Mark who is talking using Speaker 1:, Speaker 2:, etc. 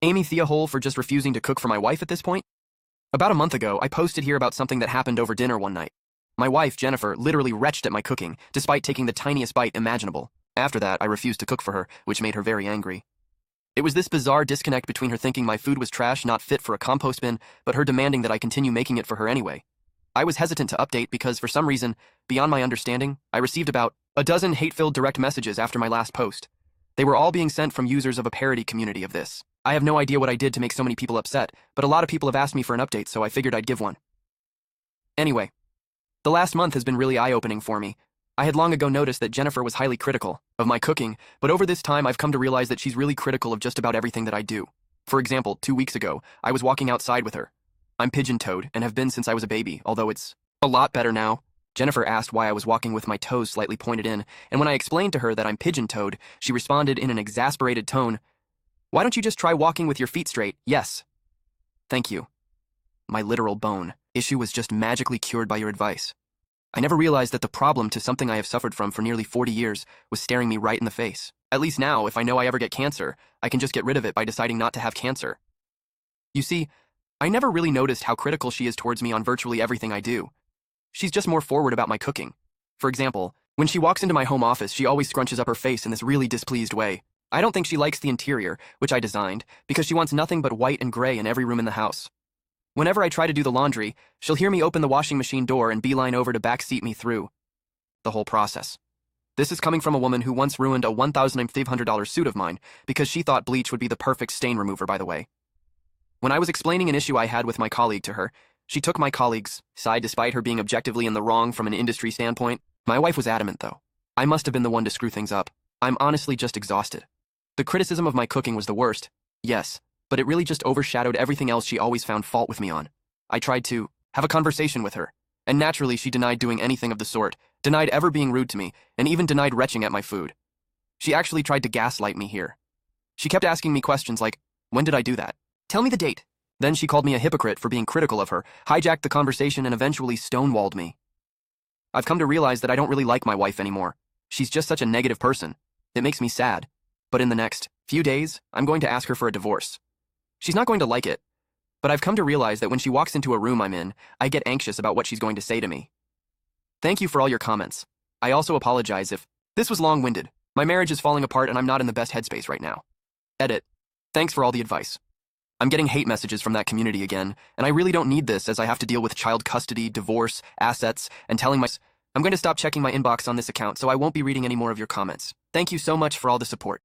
Speaker 1: Amy Thea Hole for just refusing to cook for my wife at this point? About a month ago, I posted here about something that happened over dinner one night. My wife, Jennifer, literally retched at my cooking, despite taking the tiniest bite imaginable. After that, I refused to cook for her, which made her very angry. It was this bizarre disconnect between her thinking my food was trash, not fit for a compost bin, but her demanding that I continue making it for her anyway. I was hesitant to update because, for some reason, beyond my understanding, I received about a dozen hate-filled direct messages after my last post. They were all being sent from users of a parody community of this. I have no idea what I did to make so many people upset, but a lot of people have asked me for an update, so I figured I'd give one. Anyway, the last month has been really eye-opening for me. I had long ago noticed that Jennifer was highly critical of my cooking, but over this time I've come to realize that she's really critical of just about everything that I do. For example, 2 weeks ago, I was walking outside with her. I'm pigeon-toed and have been since I was a baby, although it's a lot better now. Jennifer asked why I was walking with my toes slightly pointed in, and when I explained to her that I'm pigeon-toed, she responded in an exasperated tone, "Why don't you just try walking with your feet straight? Yes." Thank you. My literal bone issue was just magically cured by your advice. I never realized that the problem to something I have suffered from for nearly 40 years was staring me right in the face. At least now, if I know I ever get cancer, I can just get rid of it by deciding not to have cancer. You see, I never really noticed how critical she is towards me on virtually everything I do. She's just more forward about my cooking. For example, when she walks into my home office, she always scrunches up her face in this really displeased way. I don't think she likes the interior, which I designed, because she wants nothing but white and gray in every room in the house. Whenever I try to do the laundry, she'll hear me open the washing machine door and beeline over to backseat me through the whole process. This is coming from a woman who once ruined a $1,500 suit of mine because she thought bleach would be the perfect stain remover, by the way. When I was explaining an issue I had with my colleague to her, she took my colleague's side despite her being objectively in the wrong from an industry standpoint. My wife was adamant, though. I must have been the one to screw things up. I'm honestly just exhausted. The criticism of my cooking was the worst, yes, but it really just overshadowed everything else she always found fault with me on. I tried to have a conversation with her, and naturally she denied doing anything of the sort, denied ever being rude to me, and even denied retching at my food. She actually tried to gaslight me here. She kept asking me questions like, "When did I do that? Tell me the date." Then she called me a hypocrite for being critical of her, hijacked the conversation, and eventually stonewalled me. I've come to realize that I don't really like my wife anymore. She's just such a negative person. It makes me sad. But in the next few days, I'm going to ask her for a divorce. She's not going to like it, but I've come to realize that when she walks into a room I'm in, I get anxious about what she's going to say to me. Thank you for all your comments. I also apologize if this was long-winded. My marriage is falling apart and I'm not in the best headspace right now. Edit. Thanks for all the advice. I'm getting hate messages from that community again, and I really don't need this as I have to deal with child custody, divorce, assets, and telling I'm going to stop checking my inbox on this account, so I won't be reading any more of your comments. Thank you so much for all the support.